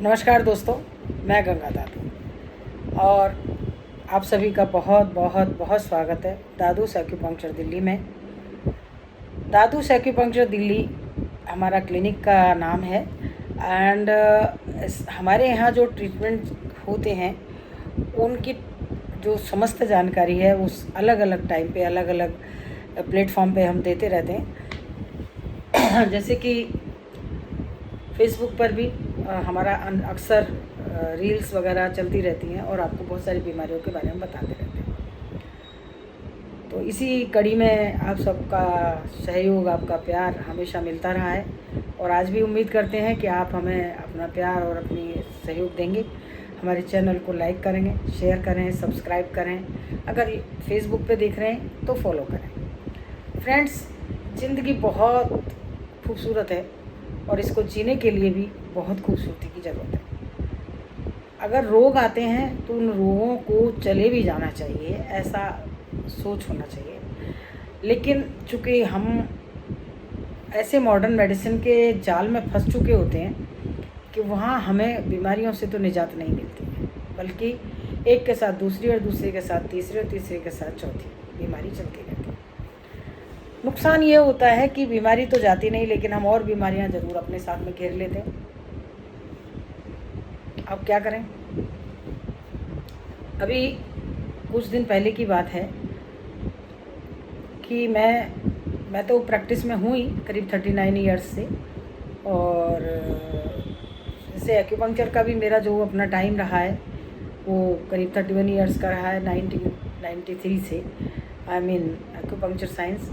नमस्कार दोस्तों, मैं गंगा दादू और आप सभी का बहुत बहुत बहुत स्वागत है दादूस एक्यूपंक्चर दिल्ली में। दादूस एक्यूपंक्चर दिल्ली हमारा क्लिनिक का नाम है एंड हमारे यहाँ जो ट्रीटमेंट होते हैं उनकी जो समस्त जानकारी है उस अलग अलग टाइम पे अलग अलग प्लेटफॉर्म पे हम देते रहते हैं। जैसे कि फेसबुक पर भी हमारा अक्सर रील्स वगैरह चलती रहती हैं और आपको बहुत सारी बीमारियों के बारे में बताते रहते हैं। तो इसी कड़ी में आप सबका सहयोग, आपका प्यार हमेशा मिलता रहा है और आज भी उम्मीद करते हैं कि आप हमें अपना प्यार और अपनी सहयोग देंगे। हमारे चैनल को लाइक करेंगे, शेयर करें, सब्सक्राइब करें। अगर फेसबुक पे देख रहे हैं तो फॉलो करें। फ्रेंड्स, ज़िंदगी बहुत खूबसूरत है और इसको जीने के लिए भी बहुत खूबसूरती की ज़रूरत है। अगर रोग आते हैं तो उन रोगों को चले भी जाना चाहिए, ऐसा सोच होना चाहिए। लेकिन चूँकि हम ऐसे मॉडर्न मेडिसिन के जाल में फंस चुके होते हैं कि वहाँ हमें बीमारियों से तो निजात नहीं मिलती है, बल्कि एक के साथ दूसरी और दूसरे के साथ तीसरे और तीसरे के साथ चौथी बीमारी चलती रहती है। नुकसान ये होता है कि बीमारी तो जाती नहीं, लेकिन हम और बीमारियां ज़रूर अपने साथ में घेर लेते हैं। अब क्या करें? अभी कुछ दिन पहले की बात है कि मैं तो प्रैक्टिस में हूँ ही करीब 39 इयर्स से, और जैसे एक्यूपंक्चर का भी मेरा जो अपना टाइम रहा है वो करीब 31 इयर्स का रहा है, 1993 से। आई मीन एक्यूपंक्चर साइंस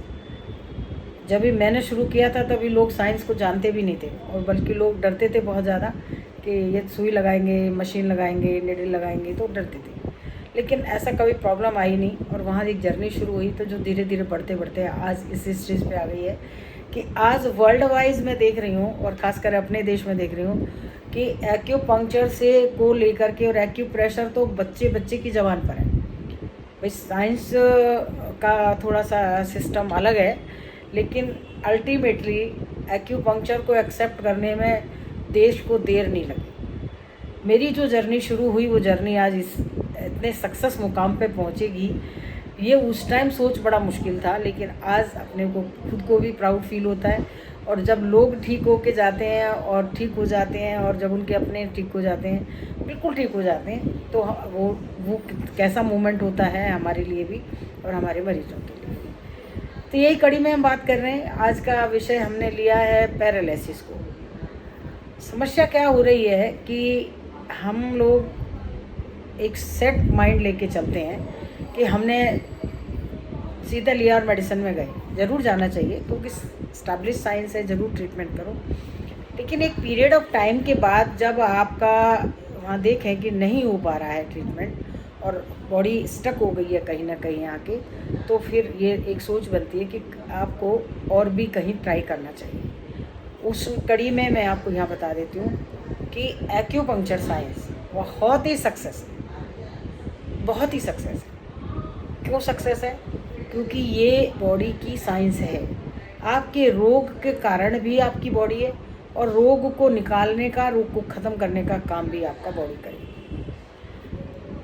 जब भी मैंने शुरू किया था तभी लोग साइंस को जानते भी नहीं थे, और बल्कि लोग डरते थे बहुत ज़्यादा कि ये सुई लगाएंगे, मशीन लगाएंगे, निडल लगाएंगे, तो डरते थे। लेकिन ऐसा कभी प्रॉब्लम आई नहीं, और वहाँ एक जर्नी शुरू हुई तो जो धीरे धीरे बढ़ते बढ़ते आज इस स्टेज पे आ गई है कि आज वर्ल्ड वाइज मैं देख रही हूँ, और ख़ासकर अपने देश में देख रही हूँ कि एक्यूपंक्चर से को लेकर के और एक्यूप्रेशर तो बच्चे बच्चे की ज़बान पर है। भाई साइंस का थोड़ा सा सिस्टम अलग है, लेकिन अल्टीमेटली एक्यूपंक्चर को एक्सेप्ट करने में देश को देर नहीं लगी। मेरी जो जर्नी शुरू हुई वो जर्नी आज इतने सक्सेस मुकाम पे पहुंचेगी, ये उस टाइम सोच बड़ा मुश्किल था, लेकिन आज अपने को खुद को भी प्राउड फील होता है। और जब लोग ठीक होके जाते हैं और ठीक हो जाते हैं, और जब उनके अपने ठीक हो जाते हैं, बिल्कुल ठीक हो जाते हैं, तो वो कैसा मोमेंट होता है हमारे लिए भी और हमारे मरीजों के लिए। तो यही कड़ी में हम बात कर रहे हैं। आज का विषय हमने लिया है पैरालिसिस को। समस्या क्या हो रही है कि हम लोग एक सेट माइंड लेके चलते हैं कि हमने सीधा लिया और मेडिसिन में गए। ज़रूर जाना चाहिए क्योंकि स्टैब्लिश साइंस है, ज़रूर ट्रीटमेंट करो, लेकिन एक पीरियड ऑफ टाइम के बाद जब आपका वहाँ देखें कि नहीं हो पा रहा है ट्रीटमेंट और बॉडी स्टक हो गई है कहीं ना कहीं आके, तो फिर ये एक सोच बनती है कि आपको और भी कहीं ट्राई करना चाहिए। उस कड़ी में मैं आपको यहाँ बता देती हूँ कि एक्यूपंक्चर साइंस बहुत ही सक्सेस है, बहुत ही सक्सेस है। क्यों सक्सेस है? क्योंकि ये बॉडी की साइंस है। आपके रोग के कारण भी आपकी बॉडी है, और रोग को निकालने का, रोग को ख़त्म करने का काम भी आपका बॉडी करेगी।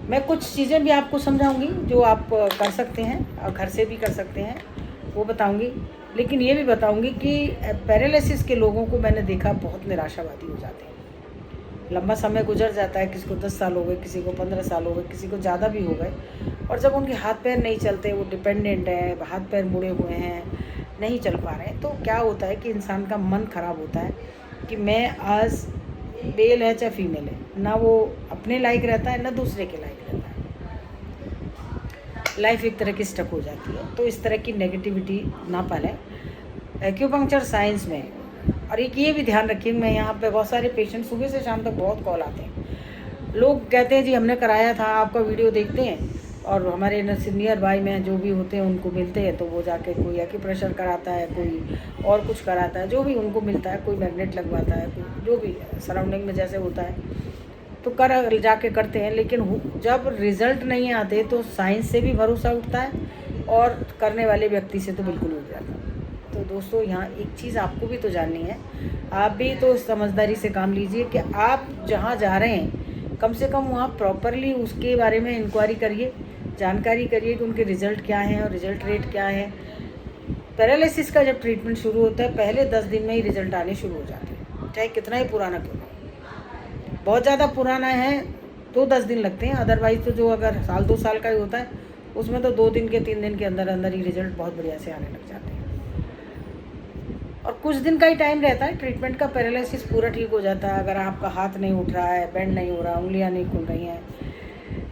मैं कुछ चीज़ें भी आपको समझाऊंगी जो आप कर सकते हैं और घर से भी कर सकते हैं, वो बताऊंगी। लेकिन ये भी बताऊंगी कि पैरालिसिस के लोगों को मैंने देखा बहुत निराशावादी हो जाते हैं। लंबा समय गुजर जाता है, किसी को 10 साल हो गए, किसी को 15 साल हो गए, किसी को ज़्यादा भी हो गए, और जब उनके हाथ पैर नहीं चलते, वो डिपेंडेंट हैं, हाथ पैर मुड़े हुए हैं, नहीं चल पा रहे हैं, तो क्या होता है कि इंसान का मन ख़राब होता है कि मैं आज मेल है चाहे फीमेल है, ना वो अपने लायक रहता है ना दूसरे के लायक रहता है। लाइफ एक तरह की स्टक हो जाती है। तो इस तरह की नेगेटिविटी ना पालें एक्यूपंक्चर साइंस में। और एक ये भी ध्यान रखिए, मैं यहाँ पे बहुत सारे पेशेंट सुबह से शाम तक बहुत कॉल आते हैं। लोग कहते हैं जी हमने कराया था, आपका वीडियो देखते हैं, और हमारे सीनियर भाई में जो भी होते हैं उनको मिलते हैं, तो वो जाके कोई एक्यूप्रेशर कराता है, कोई और कुछ कराता है, जो भी उनको मिलता है, कोई मैग्नेट लगवाता है, कोई जो भी सराउंडिंग में जैसे होता है तो जाके करते हैं। लेकिन जब रिज़ल्ट नहीं आते तो साइंस से भी भरोसा उठता है और करने वाले व्यक्ति से तो बिल्कुल उठ जाता है। तो दोस्तों यहाँ एक चीज़ आपको भी तो जाननी है, आप भी तो समझदारी से काम लीजिए कि आप जहाँ जा रहे हैं कम से कम वहाँ प्रॉपरली उसके बारे में इंक्वायरी करिए, जानकारी करिए कि उनके रिज़ल्ट क्या हैं और रिज़ल्ट रेट क्या है। पैरालिसिस का जब ट्रीटमेंट शुरू होता है पहले 10 दिन में ही रिज़ल्ट आने शुरू हो जाते हैं, चाहे कितना ही पुराना क्यों ना हो। बहुत ज़्यादा पुराना है तो 10 दिन लगते हैं, अदरवाइज़ तो जो अगर साल 2 साल का ही होता है उसमें तो 2 दिन के 3 दिन के अंदर अंदर ही रिज़ल्ट बहुत बढ़िया से आने लग जाते हैं। और कुछ दिन का ही टाइम रहता है ट्रीटमेंट का, पैरालिसिस पूरा ठीक हो जाता है। अगर आपका हाथ नहीं उठ रहा है, बेंड नहीं हो रहा, उंगलियां नहीं खुल रही हैं,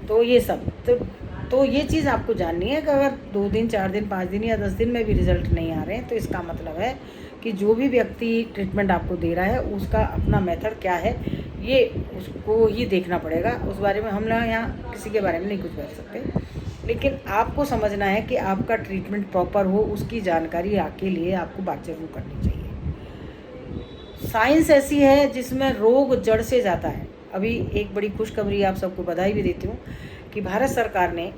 तो ये सब तो ये चीज़ आपको जाननी है कि अगर 2 दिन 4 दिन 5 दिन या 10 दिन में भी रिज़ल्ट नहीं आ रहे हैं तो इसका मतलब है कि जो भी व्यक्ति ट्रीटमेंट आपको दे रहा है उसका अपना मेथड क्या है ये उसको ही देखना पड़ेगा। उस बारे में हम लोग यहाँ किसी के बारे में नहीं कुछ बोल सकते, लेकिन आपको समझना है कि आपका ट्रीटमेंट प्रॉपर हो, उसकी जानकारी के लिए आपको बात जरूर करनी चाहिए। साइंस ऐसी है जिसमें रोग जड़ से जाता है। अभी एक बड़ी खुशखबरी आप सबको बधाई भी देती हूँ कि भारत सरकार ने,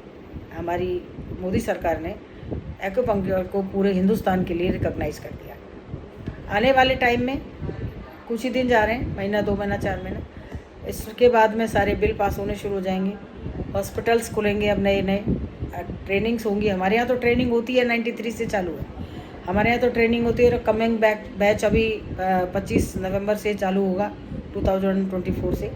हमारी मोदी सरकार ने एक्यूपंक्चर को पूरे हिंदुस्तान के लिए रिकॉग्नाइज़ कर दिया। आने वाले टाइम में कुछ ही दिन जा रहे हैं, महीना 2 महीना 4 महीना, इसके बाद में सारे बिल पास होने शुरू हो जाएंगे, हॉस्पिटल्स खुलेंगे, अब नए नए ट्रेनिंग्स होंगी। हमारे यहाँ तो ट्रेनिंग होती है 93 से चालू है, हमारे यहाँ तो ट्रेनिंग होती है। और कमिंग बैच अभी 25 नवंबर से चालू होगा 2024 से,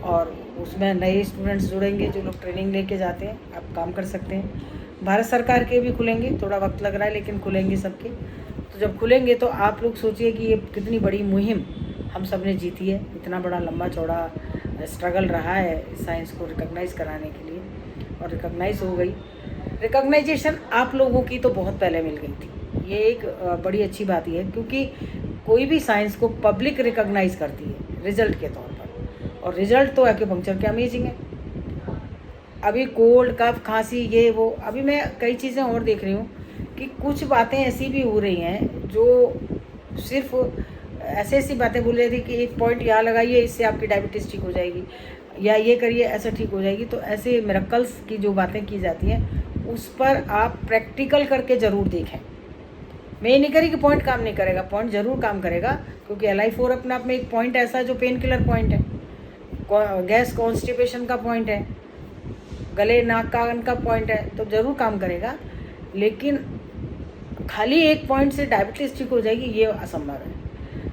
और उसमें नए स्टूडेंट्स जुड़ेंगे जो लोग ट्रेनिंग लेके जाते हैं, आप काम कर सकते हैं। भारत सरकार के भी खुलेंगे, थोड़ा वक्त लग रहा है लेकिन खुलेंगे सबके। तो जब खुलेंगे तो आप लोग सोचिए कि ये कितनी बड़ी मुहिम हम सब ने जीती है, इतना बड़ा लंबा चौड़ा स्ट्रगल रहा है इस साइंस को रिकॉग्नाइज़ कराने के लिए, और रिकॉग्नाइज़ हो गई। रिकॉग्नाइजेशन आप लोगों की तो बहुत पहले मिल गई थी, ये एक बड़ी अच्छी बात है, क्योंकि कोई भी साइंस को पब्लिक रिकॉग्नाइज़ करती है रिजल्ट के तौर पर, और रिजल्ट तो एक्यूपंक्चर के अमेजिंग है। अभी कोल्ड कफ खांसी ये वो, अभी मैं कई चीज़ें और देख रही हूँ कि कुछ बातें ऐसी भी हो रही हैं जो सिर्फ ऐसी बातें बोल रही थी कि एक पॉइंट यहाँ लगाइए इससे आपकी डायबिटीज़ ठीक हो जाएगी, या ये करिए ऐसा ठीक हो जाएगी। तो ऐसे मिरेकल्स की जो बातें की जाती हैं उस पर आप प्रैक्टिकल करके ज़रूर देखें। मैं ये नहीं करी कि पॉइंट काम नहीं करेगा, पॉइंट ज़रूर काम करेगा, क्योंकि LI4 अपने आप में एक पॉइंट ऐसा है जो पेन किलर पॉइंट है, गैस कॉन्स्टिपेशन का पॉइंट है, गले नाक कान का पॉइंट है, तो ज़रूर काम करेगा। लेकिन खाली एक पॉइंट से डायबिटीज़ ठीक हो जाएगी ये असंभव है,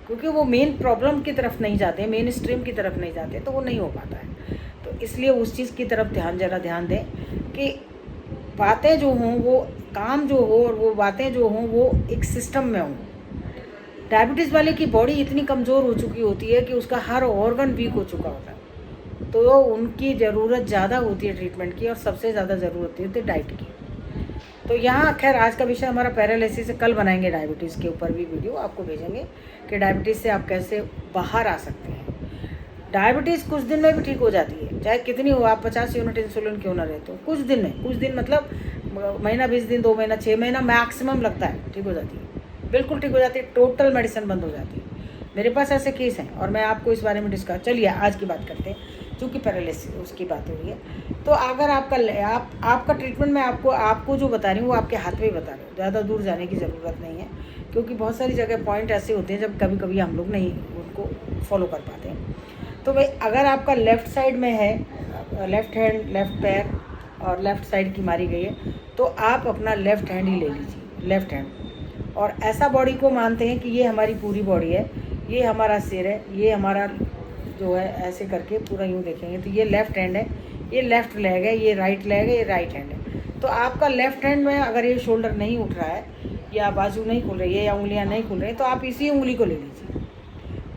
क्योंकि वो मेन प्रॉब्लम की तरफ नहीं जाते, मेन स्ट्रीम की तरफ नहीं जाते, तो वो नहीं हो पाता है। तो इसलिए उस चीज़ की तरफ ज़रा ध्यान दें कि बातें जो हों वो काम जो हो, और वो बातें जो हों वो एक सिस्टम में हों। डायबिटीज़ वाले की बॉडी इतनी कमज़ोर हो चुकी होती है कि उसका हर ऑर्गन वीक हो चुका होता है, तो उनकी ज़रूरत ज़्यादा होती है ट्रीटमेंट की, और सबसे ज़्यादा ज़रूरत होती है डाइट की। तो यहाँ खैर आज का विषय हमारा पैरालिसिस है, कल बनाएंगे डायबिटीज़ के ऊपर भी वीडियो, आपको भेजेंगे कि डायबिटीज़ से आप कैसे बाहर आ सकते हैं। डायबिटीज़ कुछ दिन में भी ठीक हो जाती है, चाहे कितनी हो, आप 50 यूनिट इंसुलिन क्यों ना रहते हो, कुछ दिन में, कुछ दिन मतलब महीना 20 दिन 2 महीना 6 महीना मैक्सिमम लगता है, ठीक हो जाती है, बिल्कुल ठीक हो जाती है, टोटल मेडिसिन बंद हो जाती है। मेरे पास ऐसे केस हैं और मैं आपको इस बारे में डिस्कस, चलिए आज की बात करते हैं, चूँकि पैरालिसिस उसकी बात हो रही है। तो अगर आपका ट्रीटमेंट मैं आपको जो बता रही हूँ वो आपके हाथ में ही बता रही हूँ, ज़्यादा दूर जाने की ज़रूरत नहीं है, क्योंकि बहुत सारी जगह पॉइंट ऐसे होते हैं जब कभी कभी हम लोग नहीं उनको फॉलो कर पाते हैं। तो भाई अगर आपका लेफ़्ट साइड में है, लेफ़्ट हैंड, लेफ़्ट पैर और लेफ़्ट साइड की मारी गई है, तो आप अपना लेफ़्ट हैंड ही ले लीजिए, लेफ़्ट हैंड। और ऐसा बॉडी को मानते हैं कि ये हमारी पूरी बॉडी है, ये हमारा सिर है, ये हमारा जो है, ऐसे करके पूरा यूँ देखेंगे तो ये लेफ़्ट हैंड है, ये लेफ़्ट लेग है, ये राइट लेग है, ये राइट हैंड है। तो आपका लेफ़्ट हैंड में अगर ये शोल्डर नहीं उठ रहा है, या बाजू नहीं खुल रही है, या उंगलियां नहीं खुल रही हैं, तो आप इसी उंगली को ले लीजिए,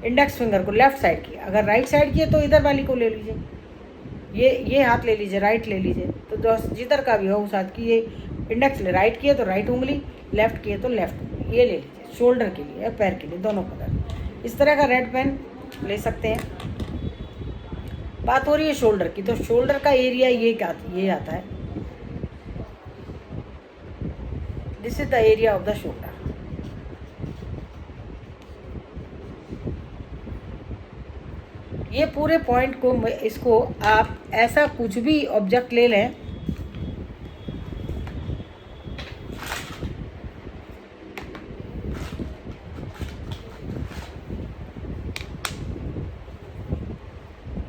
इंडेक्स फिंगर को, लेफ़्ट साइड की। अगर राइट साइड की है तो इधर वाली को ले लीजिए, ये हाथ ले लीजिए, राइट ले लीजिए, तो जिधर का भी हो उस हाथ की, ये इंडेक्स ले, राइट की है तो राइट उंगली, लेफ़्ट की है तो लेफ़्ट उंगली, ये ले लीजिए, शोल्डर के लिए, पैर के लिए, दोनों कलर। इस तरह का रेड पेन ले सकते हैं। बात हो रही है शोल्डर की, तो शोल्डर का एरिया ये आता है, this is the area of the shoulder. ये पूरे पॉइंट को, इसको आप ऐसा कुछ भी ऑब्जेक्ट ले लें,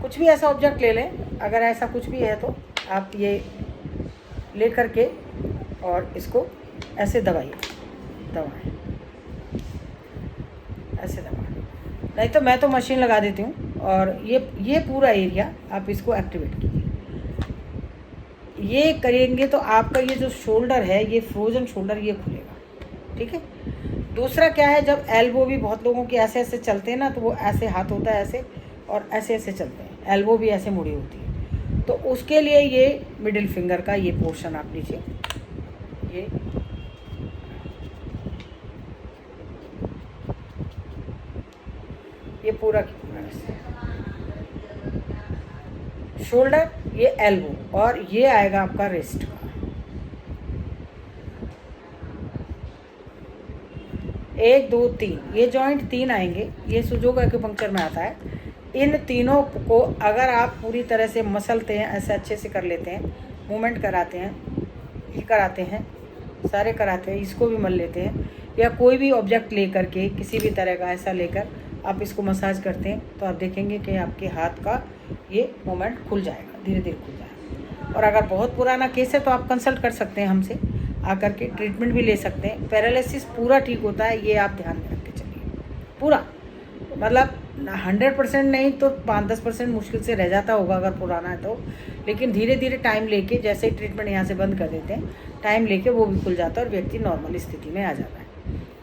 कुछ भी ऐसा ऑब्जेक्ट ले लें, अगर ऐसा कुछ भी है तो आप ये ले करके और इसको ऐसे दबाइए, दबाएं, ऐसे दबाएं। नहीं तो मैं तो मशीन लगा देती हूँ और ये पूरा एरिया आप इसको एक्टिवेट कीजिए। ये करेंगे तो आपका ये जो शोल्डर है, ये फ्रोजन शोल्डर, ये खुलेगा। ठीक है। दूसरा क्या है, जब एल्बो भी बहुत लोगों के ऐसे ऐसे चलते हैं ना, तो वो ऐसे हाथ होता है ऐसे और ऐसे ऐसे चलते हैं, एल्बो भी ऐसे मुड़ी होती है, तो उसके लिए ये मिडिल फिंगर का ये पोर्शन आप लीजिए, ये पूरा शोल्डर, ये एल्बो और ये आएगा आपका रिस्ट का। 1 2 3 ये जॉइंट 3 आएंगे, ये सुजोग एक्यूपंक्चर में आता है। इन तीनों को अगर आप पूरी तरह से मसलते हैं, ऐसे अच्छे से कर लेते हैं, मूवमेंट कराते हैं, ये कराते हैं, सारे कराते हैं, इसको भी मल लेते हैं, या कोई भी ऑब्जेक्ट ले करके किसी भी तरह का ऐसा लेकर आप इसको मसाज करते हैं, तो आप देखेंगे कि आपके हाथ का ये मूवमेंट खुल जाएगा, धीरे धीरे खुल जाएगा। और अगर बहुत पुराना केस है तो आप कंसल्ट कर सकते हैं हमसे, आकर के ट्रीटमेंट भी ले सकते हैं। पैरालिसिस पूरा ठीक होता है, ये आप ध्यान में रख के चलिए। पूरा मतलब 100% नहीं तो 5-10% मुश्किल से रह जाता होगा अगर पुराना है तो, लेकिन धीरे धीरे टाइम लेके, जैसे ही ट्रीटमेंट यहाँ से बंद कर देते हैं, टाइम लेके वो भी खुल जाता है और व्यक्ति नॉर्मल स्थिति में आ जाता है।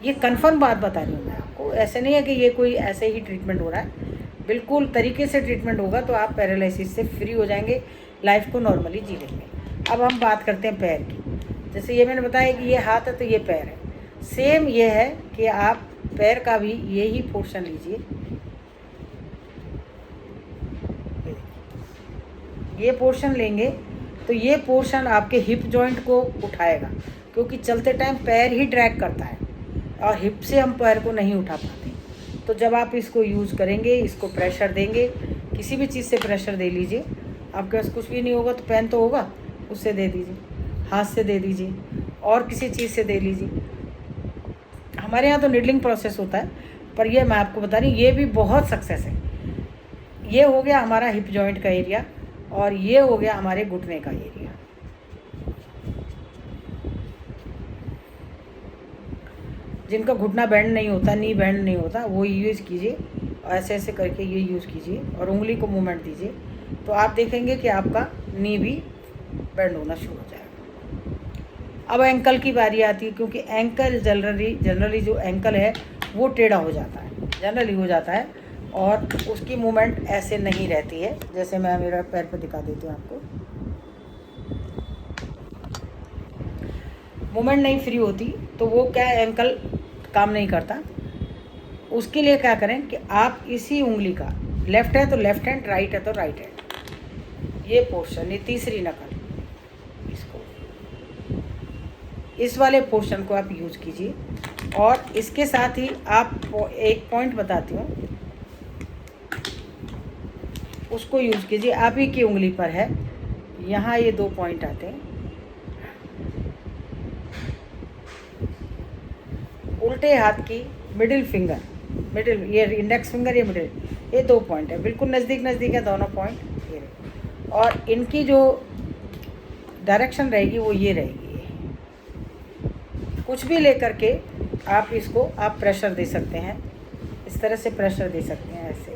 ये कन्फर्म बात बता रही हूँ मैं आपको, ऐसे नहीं है कि ये कोई ऐसे ही ट्रीटमेंट हो रहा है, बिल्कुल तरीके से ट्रीटमेंट होगा तो आप पैरालिसिस से फ्री हो जाएंगे, लाइफ को नॉर्मली जी लेंगे। अब हम बात करते हैं पैर की। जैसे ये मैंने बताया कि ये हाथ है तो ये पैर है, सेम ये है कि आप पैर का भी यही पोर्शन लीजिए, ये पोर्शन लेंगे तो ये पोर्शन आपके हिप जॉइंट को उठाएगा, क्योंकि चलते टाइम पैर ही ड्रैग करता है और हिप से हम पैर को नहीं उठा पाते। तो जब आप इसको यूज़ करेंगे, इसको प्रेशर देंगे, किसी भी चीज़ से प्रेशर दे लीजिए, आपके पास कुछ भी नहीं होगा तो पेन तो होगा, उससे दे दीजिए, हाथ से दे दीजिए, और किसी चीज़ से दे लीजिए। हमारे यहाँ तो निडलिंग प्रोसेस होता है, पर ये मैं आपको बता रही हूँ, ये भी बहुत सक्सेस है। ये हो गया हमारा हिप जॉइंट का एरिया और ये हो गया हमारे घुटने का एरिया। जिनका घुटना बैंड नहीं होता, नी बैंड नहीं होता, वो यूज़ कीजिए, ऐसे ऐसे करके ये यूज़ कीजिए और उंगली को मूवमेंट दीजिए, तो आप देखेंगे कि आपका नी भी बैंड होना शुरू हो जाएगा। अब एंकल की बारी आती है, क्योंकि एंकल जनरली जो एंकल है वो टेढ़ा हो जाता है, जनरली हो जाता है, और उसकी मूवमेंट ऐसे नहीं रहती है। जैसे मैं मेरा पैर पर दिखा देती हूँ आपको, मूवमेंट नहीं फ्री होती, तो वो क्या एंकल काम नहीं करता। उसके लिए क्या करें कि आप इसी उंगली का, लेफ़्ट है तो लेफ़्ट हैंड, राइट है तो राइट हैंड, ये पोर्शन, ये तीसरी नकल, इसको, इस वाले पोर्शन को आप यूज़ कीजिए। और इसके साथ ही आप एक पॉइंट बताती हूँ, उसको यूज़ कीजिए। आप ही की उंगली पर है, यहाँ ये 2 पॉइंट आते हैं, उल्टे हाथ की मिडिल फिंगर, मिडिल, ये इंडेक्स फिंगर, ये मिडिल, ये 2 पॉइंट है, बिल्कुल नज़दीक नज़दीक है दोनों पॉइंट ये, और इनकी जो डायरेक्शन रहेगी वो ये रहेगी। कुछ भी लेकर के आप इसको आप प्रेशर दे सकते हैं, इस तरह से प्रेशर दे सकते हैं, ऐसे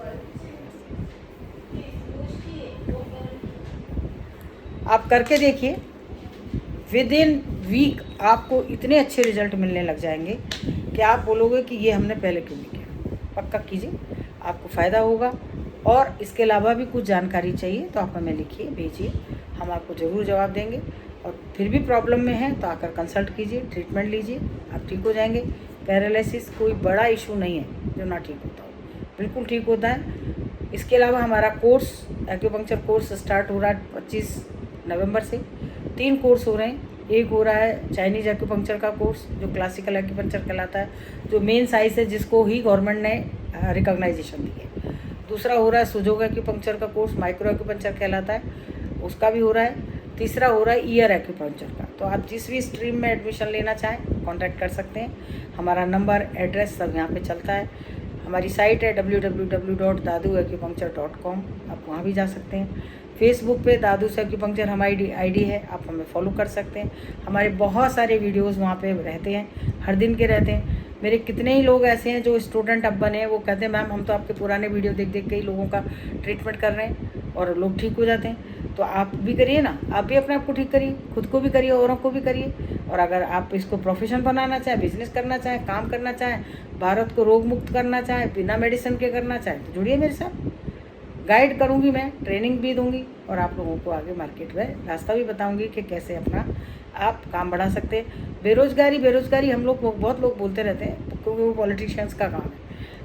आप करके देखिए। विद इन वीक आपको इतने अच्छे रिजल्ट मिलने लग जाएंगे कि आप बोलोगे कि ये हमने पहले क्यों नहीं किया। पक्का कीजिए, आपको फ़ायदा होगा। और इसके अलावा भी कुछ जानकारी चाहिए तो आप हमें लिखिए, भेजिए, हम आपको ज़रूर जवाब देंगे। और फिर भी प्रॉब्लम में है तो आकर कंसल्ट कीजिए, ट्रीटमेंट लीजिए, आप ठीक हो जाएंगे। पैरालिसिस कोई बड़ा इशू नहीं है जो ना ठीक होता हो, बिल्कुल ठीक होता है। इसके अलावा हमारा कोर्स, एक्यूपंक्चर कोर्स स्टार्ट हो रहा है 25 नवंबर से। 3 कोर्स हो रहे हैं। एक हो रहा है चाइनीज़ एक्यूपंक्चर का कोर्स, जो क्लासिकल एक्यूपंक्चर कहलाता है, जो मेन साइज़ है, जिसको ही गवर्नमेंट ने रिकॉग्नाइजेशन दी है। दूसरा हो रहा है सुजोग एक्यूपंक्चर का कोर्स, माइक्रो एक्यूपंक्चर कहलाता है, उसका भी हो रहा है। तीसरा हो रहा है ईयर एक्यूपंक्चर का। तो आप जिस भी स्ट्रीम में एडमिशन लेना चाहें कांटेक्ट कर सकते हैं। हमारा नंबर, एड्रेस सब यहाँ पे चलता है। हमारी साइट है www.daduacupuncture.com, आप वहाँ भी जा सकते हैं। फेसबुक पे दादू एक्यूपंक्चर हमारी आईडी है, आप हमें फॉलो कर सकते हैं। हमारे बहुत सारे वीडियोस वहाँ पे रहते हैं, हर दिन के रहते हैं। मेरे कितने ही लोग ऐसे हैं जो स्टूडेंट अब बने हैं, वो कहते हैं मैम हम तो आपके पुराने वीडियो देख देख के ही लोगों का ट्रीटमेंट कर रहे हैं और लोग ठीक हो जाते हैं। तो आप भी करिए ना, आप भी अपने आप को ठीक करिए, खुद को भी करिए, औरों को भी करिए। और अगर आप इसको प्रोफेशन बनाना चाहें, बिजनेस करना चाहें, काम करना चाहें, भारत को रोग मुक्त करना चाहें, बिना मेडिसिन के करना चाहें, तो जुड़िए मेरे साथ। गाइड करूँगी, मैं ट्रेनिंग भी दूँगी और आप लोगों को आगे मार्केट में रास्ता भी बताऊँगी कि कैसे अपना आप काम बढ़ा सकते हैं। बेरोज़गारी हम लोग बहुत लोग बोलते रहते हैं क्योंकि वो पॉलिटिशियंस का काम है,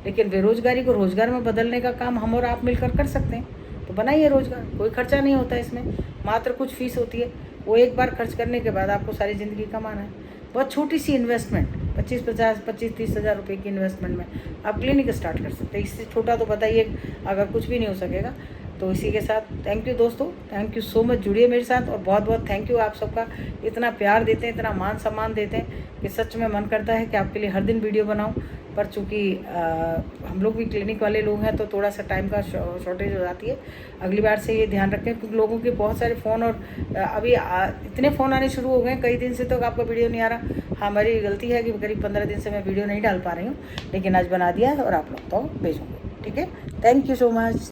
लेकिन बेरोज़गारी को रोज़गार में बदलने का काम हम और आप मिलकर कर सकते हैं। तो बनाइए रोज़गार, कोई खर्चा नहीं होता इसमें, मात्र कुछ फीस होती है, वो एक बार खर्च करने के बाद आपको सारी ज़िंदगी कमाना है। बहुत छोटी सी इन्वेस्टमेंट, 25-30 हज़ार रुपये की इन्वेस्टमेंट में आप क्लिनिक स्टार्ट कर सकते हैं। इससे छोटा तो बताइए अगर कुछ भी नहीं हो सकेगा। तो इसी के साथ थैंक यू दोस्तों, थैंक यू सो मच, जुड़िए मेरे साथ। और बहुत बहुत थैंक यू आप सबका, इतना प्यार देते हैं, इतना मान सम्मान देते हैं कि सच में मन करता है कि आपके लिए हर दिन वीडियो बनाऊं। पर चूँकि हम लोग भी क्लिनिक वाले लोग हैं तो थोड़ा सा टाइम का शॉर्टेज हो जाती है। अगली बार से ये ध्यान रखें क्योंकि लोगों के बहुत सारे फ़ोन और अभी इतने फ़ोन आने शुरू हो गए, कई दिन से तो आपका वीडियो नहीं आ रहा। हाँ, हमारी गलती है कि करीब 15 दिन से मैं वीडियो नहीं डाल पा रही हूँ, लेकिन आज बना दिया है और आप लोग तो भेजूँगी। ठीक है, थैंक यू सो मच।